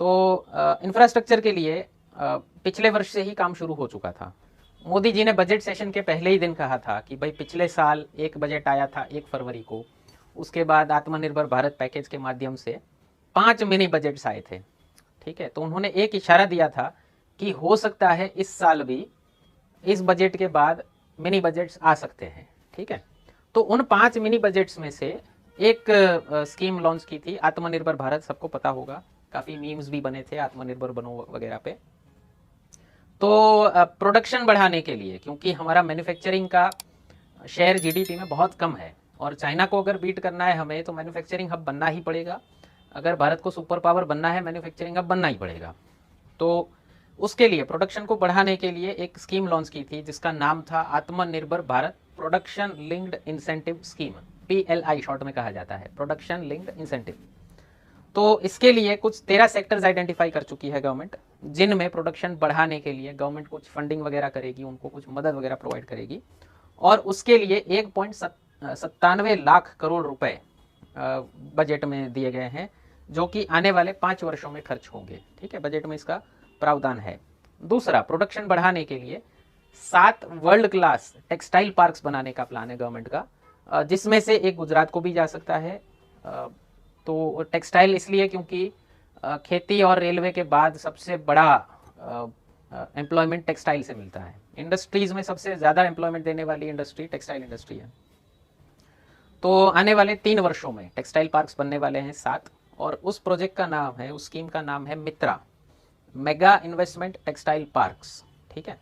तो इंफ्रास्ट्रक्चर के लिए पिछले वर्ष से ही काम शुरू हो चुका था। मोदी जी ने बजट सेशन के पहले ही दिन कहा था कि भाई पिछले साल एक बजट आया था 1 फरवरी को, उसके बाद आत्मनिर्भर भारत पैकेज के माध्यम से 5 मिनी बजट्स आए थे। ठीक है, तो उन्होंने एक इशारा दिया था कि हो सकता है इस साल भी इस बजट के बाद मिनी बजट्स आ सकते हैं। ठीक है, तो उन 5 मिनी बजट्स में से एक स्कीम लॉन्च की थी आत्मनिर्भर भारत, सबको पता होगा, काफ़ी मीम्स भी बने थे आत्मनिर्भर बनो वगैरह पे। तो प्रोडक्शन बढ़ाने के लिए, क्योंकि हमारा मैन्युफैक्चरिंग का शेयर जीडीपी में बहुत कम है और चाइना को अगर बीट करना है हमें तो मैन्युफैक्चरिंग हब बनना ही पड़ेगा। अगर भारत को सुपर पावर बनना है मैन्युफैक्चरिंग हब बनना ही पड़ेगा। तो उसके लिए प्रोडक्शन को बढ़ाने के लिए एक स्कीम लॉन्च की थी जिसका नाम था आत्मनिर्भर Bharat production linked incentive scheme, PLI short में कहा जाता है, प्रोडक्शन लिंक्ड इंसेंटिव। तो इसके लिए कुछ 13 सेक्टर्स आइडेंटिफाई कर चुकी है गवर्नमेंट, जिनमें प्रोडक्शन बढ़ाने के लिए गवर्नमेंट कुछ फंडिंग वगैरह करेगी, उनको कुछ मदद वगैरह प्रोवाइड करेगी और उसके लिए 1.97 लाख करोड़ रुपए बजट में दिए गए हैं, जो कि आने वाले 5 वर्षों में खर्च होंगे। ठीक है, बजट में इसका प्रावधान है। दूसरा, प्रोडक्शन बढ़ाने के लिए 7 वर्ल्ड क्लास टेक्सटाइल पार्क्स बनाने का प्लान है गवर्नमेंट का, जिसमें से एक गुजरात को भी जा सकता है। तो टेक्सटाइल इसलिए क्योंकि खेती और रेलवे के बाद सबसे बड़ा एम्प्लॉयमेंट टेक्सटाइल से मिलता है। इंडस्ट्रीज में सबसे ज़्यादा एम्प्लॉयमेंट देने वाली इंडस्ट्री टेक्सटाइल इंडस्ट्री है। तो आने वाले 3 वर्षों में टेक्सटाइल पार्क्स बनने वाले हैं 7, और उस प्रोजेक्ट का नाम है, उस स्कीम का नाम है मित्रा, मेगा इन्वेस्टमेंट टेक्सटाइल पार्क्स। ठीक है,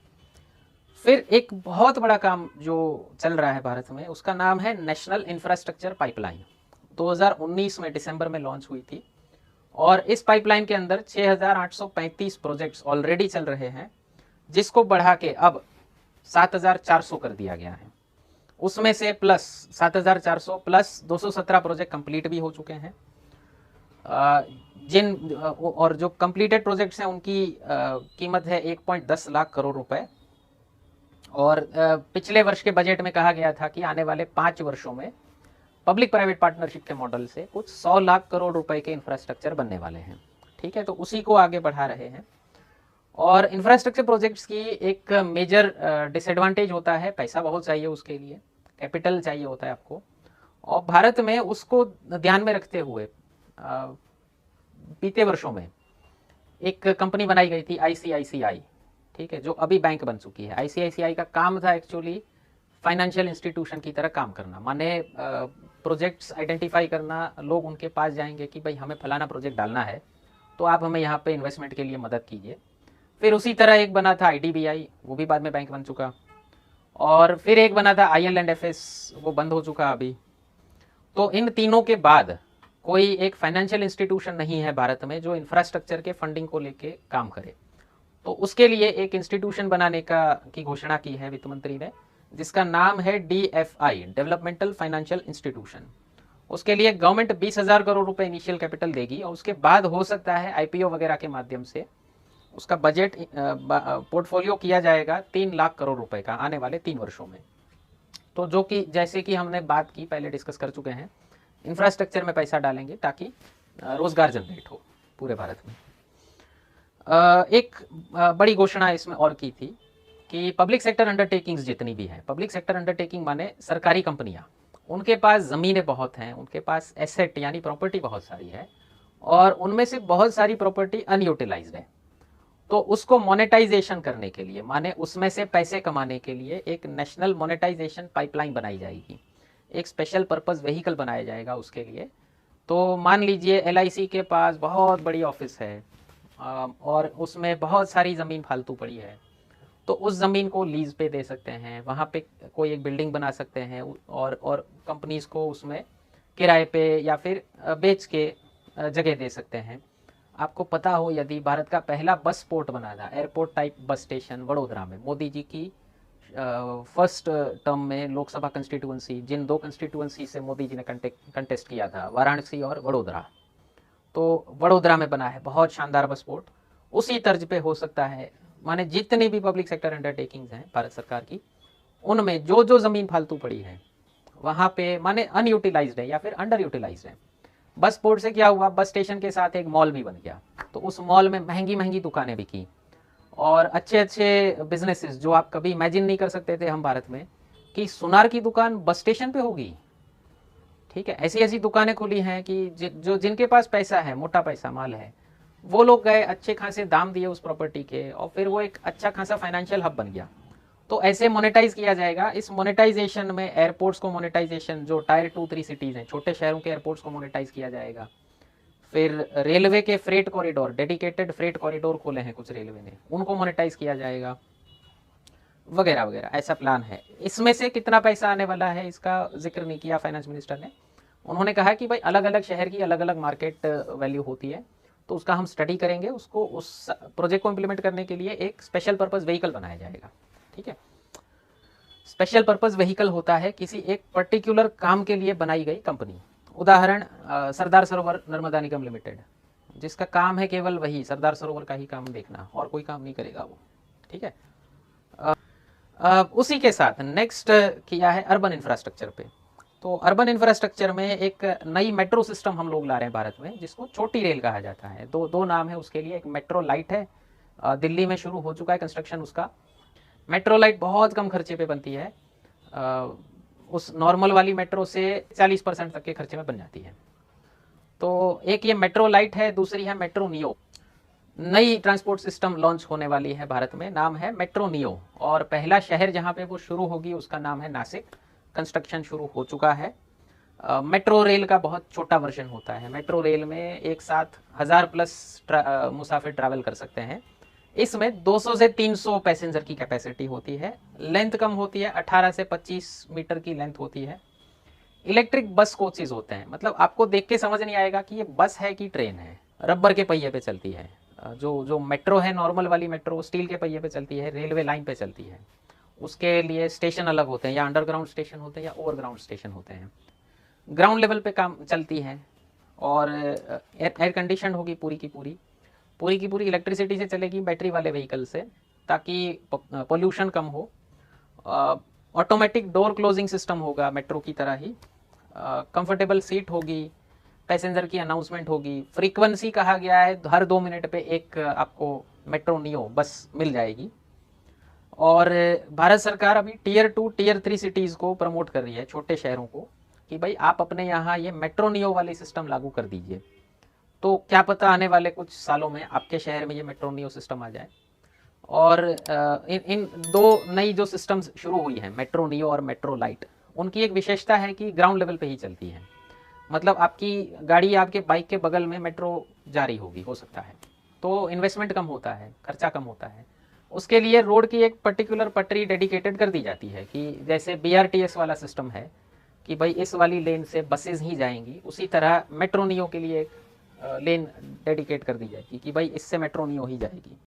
फिर एक बहुत बड़ा काम जो चल रहा है भारत में, उसका नाम है नेशनल इंफ्रास्ट्रक्चर पाइपलाइन। 2019 में दिसंबर में लॉन्च हुई थी और इस पाइपलाइन के अंदर 6,835 प्रोजेक्ट्स ऑलरेडी चल रहे हैं, जिसको बढ़ा के अब 7,400 कर दिया गया है। उसमें से प्लस 7,400 प्लस 217 प्रोजेक्ट कंप्लीट भी हो चुके हैं। और जो कंप्लीटेड प्रोजेक्ट्स हैं उनकी कीमत है 1.10 लाख करोड़ रुपए। और पिछले वर्ष के बजट में कहा गया था कि आने वाले 5 वर्षों में पब्लिक प्राइवेट पार्टनरशिप के मॉडल से कुछ 100 लाख करोड़ रुपए के इंफ्रास्ट्रक्चर बनने वाले हैं। ठीक है, तो उसी को आगे बढ़ा रहे हैं। और इंफ्रास्ट्रक्चर प्रोजेक्ट्स की एक मेजर डिसएडवांटेज होता है, पैसा बहुत चाहिए उसके लिए, कैपिटल चाहिए होता है आपको। और भारत में उसको ध्यान में रखते हुए बीते वर्षों में एक कंपनी बनाई गई थी ICICI। ठीक है, जो अभी बैंक बन चुकी है। ICICI का काम था एक्चुअली फाइनेंशियल इंस्टीट्यूशन की तरह काम करना, माने प्रोजेक्ट्स आइडेंटिफाई करना, लोग उनके पास जाएंगे कि भाई हमें फलाना प्रोजेक्ट डालना है तो आप हमें यहाँ पे इन्वेस्टमेंट के लिए मदद कीजिए। फिर उसी तरह एक बना था IDBI, वो भी बाद में बैंक बन चुका। और फिर एक बना था IL&FS, वो बंद हो चुका अभी। तो इन तीनों के बाद कोई एक फाइनेंशियल इंस्टीट्यूशन नहीं है भारत में जो इंफ्रास्ट्रक्चर के फंडिंग को लेके काम करे। तो उसके लिए एक इंस्टीट्यूशन बनाने की घोषणा की है वित्त मंत्री ने, जिसका नाम है DFI, डेवलपमेंटल फाइनेंशियल इंस्टीट्यूशन। उसके लिए गवर्नमेंट 20,000 करोड़ रुपए इनिशियल कैपिटल देगी और उसके बाद हो सकता है IPO वगैरह के माध्यम से उसका बजट पोर्टफोलियो किया जाएगा 3 लाख करोड़ रुपए का आने वाले 3 वर्षों में। तो जो कि जैसे कि हमने बात की, पहले डिस्कस कर चुके हैं, इंफ्रास्ट्रक्चर में पैसा डालेंगे ताकि रोजगार जनरेट हो पूरे भारत में। एक बड़ी घोषणा इसमें और की थी कि पब्लिक सेक्टर अंडरटेकिंग्स जितनी भी हैं, पब्लिक सेक्टर अंडरटेकिंग माने सरकारी कंपनियां, उनके पास ज़मीनें बहुत हैं, उनके पास एसेट यानी प्रॉपर्टी बहुत सारी है और उनमें से बहुत सारी प्रॉपर्टी अनयूटिलाइज्ड है। तो उसको मोनेटाइजेशन करने के लिए, माने उसमें से पैसे कमाने के लिए एक नेशनल मोनेटाइजेशन पाइपलाइन बनाई जाएगी, एक स्पेशल पर्पस व्हीकल बनाया जाएगा उसके लिए। तो मान लीजिए LIC के पास बहुत बड़ी ऑफिस है और उसमें बहुत सारी ज़मीन फालतू पड़ी है, तो उस ज़मीन को लीज पे दे सकते हैं, वहाँ पे कोई एक बिल्डिंग बना सकते हैं और कंपनीज को उसमें किराए पे या फिर बेच के जगह दे सकते हैं। आपको पता हो, यदि भारत का पहला बस पोर्ट बना था, airport type bus station Vadodara में, मोदी जी की फर्स्ट टर्म में लोकसभा कंस्टिट्यूएंसी, जिन 2 कंस्टिट्यूएंसी से मोदी जी ने कंटेस्ट किया था, वाराणसी और वडोदरा, तो वडोदरा में बना है बहुत शानदार बस पोर्ट। उसी तर्ज पे हो सकता है, माने जितनी भी पब्लिक सेक्टर अंडरटेकिंग्स हैं भारत सरकार की, उनमें जो जो ज़मीन फालतू पड़ी है वहाँ पे, माने अनयूटिलाइज्ड है या फिर अंडर यूटिलाइज्ड है। बस पोर्ट से क्या हुआ, बस स्टेशन के साथ एक मॉल भी बन गया। तो उस मॉल में महंगी महंगी दुकानें बिकी और अच्छे अच्छे बिजनेसेस जो आप कभी इमेजिन नहीं कर सकते थे हम भारत में कि सुनार की दुकान बस स्टेशन पे होगी। ठीक है, ऐसी ऐसी दुकानें खुली हैं कि जो जिनके पास पैसा है, मोटा पैसा माल है, वो लोग गए, अच्छे खासे दाम दिए उस प्रॉपर्टी के और फिर वो एक अच्छा खासा फाइनेंशियल हब बन गया। तो ऐसे मोनेटाइज किया जाएगा। इस मोनेटाइजेशन में एयरपोर्ट्स को मोनेटाइजेशन, जो टायर 2-3 सिटीज़ हैं, छोटे शहरों के एयरपोर्ट्स को मोनेटाइज किया जाएगा। फिर रेलवे के freight corridor, dedicated freight corridor खोले हैं कुछ रेलवे ने, उनको मोनेटाइज किया जाएगा, वगैरह वगैरह। ऐसा प्लान है। इसमें से कितना पैसा आने वाला है इसका जिक्र नहीं किया फाइनेंस मिनिस्टर ने। उन्होंने कहा कि भाई अलग अलग शहर की अलग अलग मार्केट वैल्यू होती है, तो उसका हम स्टडी करेंगे, उसको उस प्रोजेक्ट को इम्प्लीमेंट करने के लिए एक स्पेशल पर्पस व्हीकल बनाया जाएगा। ठीक है, स्पेशल पर्पस व्हीकल होता है किसी एक पर्टिकुलर काम के लिए बनाई गई कंपनी। उदाहरण सरदार सरोवर नर्मदा निगम लिमिटेड, जिसका काम है केवल वही सरदार सरोवर का ही काम देखना और कोई काम नहीं करेगा वो। ठीक है, उसी के साथ नेक्स्ट किया है अर्बन इंफ्रास्ट्रक्चर पे। तो अर्बन इंफ्रास्ट्रक्चर में एक नई मेट्रो सिस्टम हम लोग ला रहे हैं भारत में, जिसको छोटी रेल कहा जाता है। दो नाम है उसके लिए। एक मेट्रो लाइट है, दिल्ली में शुरू हो चुका है कंस्ट्रक्शन उसका। मेट्रो लाइट बहुत कम खर्चे पे बनती है, उस नॉर्मल वाली मेट्रो से 40% तक के खर्चे में बन जाती है। तो एक ये मेट्रो लाइट है, दूसरी है मेट्रो नियो। नई ट्रांसपोर्ट सिस्टम लॉन्च होने वाली है भारत में, नाम है मेट्रो नियो। और पहला शहर जहाँ पे वो शुरू होगी उसका नाम है नासिक। कंस्ट्रक्शन शुरू हो चुका है। मेट्रो रेल का बहुत छोटा वर्जन होता है। मेट्रो रेल में एक साथ 1000+ मुसाफिर ट्रैवल कर सकते हैं। इसमें 200 से 300 पैसेंजर की कैपेसिटी होती है। लेंथ कम होती है, 18 से 25 मीटर की लेंथ होती है। इलेक्ट्रिक बस कोचेज होते हैं, मतलब आपको देख के समझ नहीं आएगा कि ये बस है कि ट्रेन है। रबर के पहिए पे चलती है। जो मेट्रो है, नॉर्मल वाली मेट्रो स्टील के पहिए पे चलती है, रेलवे लाइन पे चलती है। उसके लिए स्टेशन अलग होते हैं, या अंडरग्राउंड स्टेशन होते हैं या ओवरग्राउंड स्टेशन होते हैं। ग्राउंड लेवल पे काम चलती है और एयर कंडीशन होगी पूरी की पूरी इलेक्ट्रिसिटी से चलेगी, बैटरी वाले व्हीकल से, ताकि पोल्यूशन कम हो। ऑटोमेटिक डोर क्लोजिंग सिस्टम होगा मेट्रो की तरह ही। कंफर्टेबल सीट होगी, पैसेंजर की अनाउंसमेंट होगी। फ्रीक्वेंसी कहा गया है हर 2 मिनट पे एक आपको मेट्रो नियो बस मिल जाएगी। और भारत सरकार अभी टियर 2 टियर 3 सिटीज़ को प्रमोट कर रही है, छोटे शहरों को, कि भाई आप अपने यहाँ ये मेट्रो नियो वाली सिस्टम लागू कर दीजिए। तो क्या पता आने वाले कुछ सालों में आपके शहर में ये मेट्रो नियो सिस्टम आ जाए। और इन दो नई जो सिस्टम्स शुरू हुई हैं, मेट्रो नियो और मेट्रो लाइट, उनकी एक विशेषता है कि ग्राउंड लेवल पे ही चलती है। मतलब आपकी गाड़ी, आपके बाइक के बगल में मेट्रो जारी होगी, हो सकता है। तो इन्वेस्टमेंट कम होता है, खर्चा कम होता है। उसके लिए रोड की एक पर्टिकुलर पटरी डेडिकेटेड कर दी जाती है, कि जैसे BRTS वाला सिस्टम है कि भाई इस वाली लेन से बसेज ही जाएंगी, उसी तरह मेट्रो नियो के लिए एक लेन डेडिकेट कर दी जाएगी कि भाई इससे मेट्रो नियो ही जाएगी।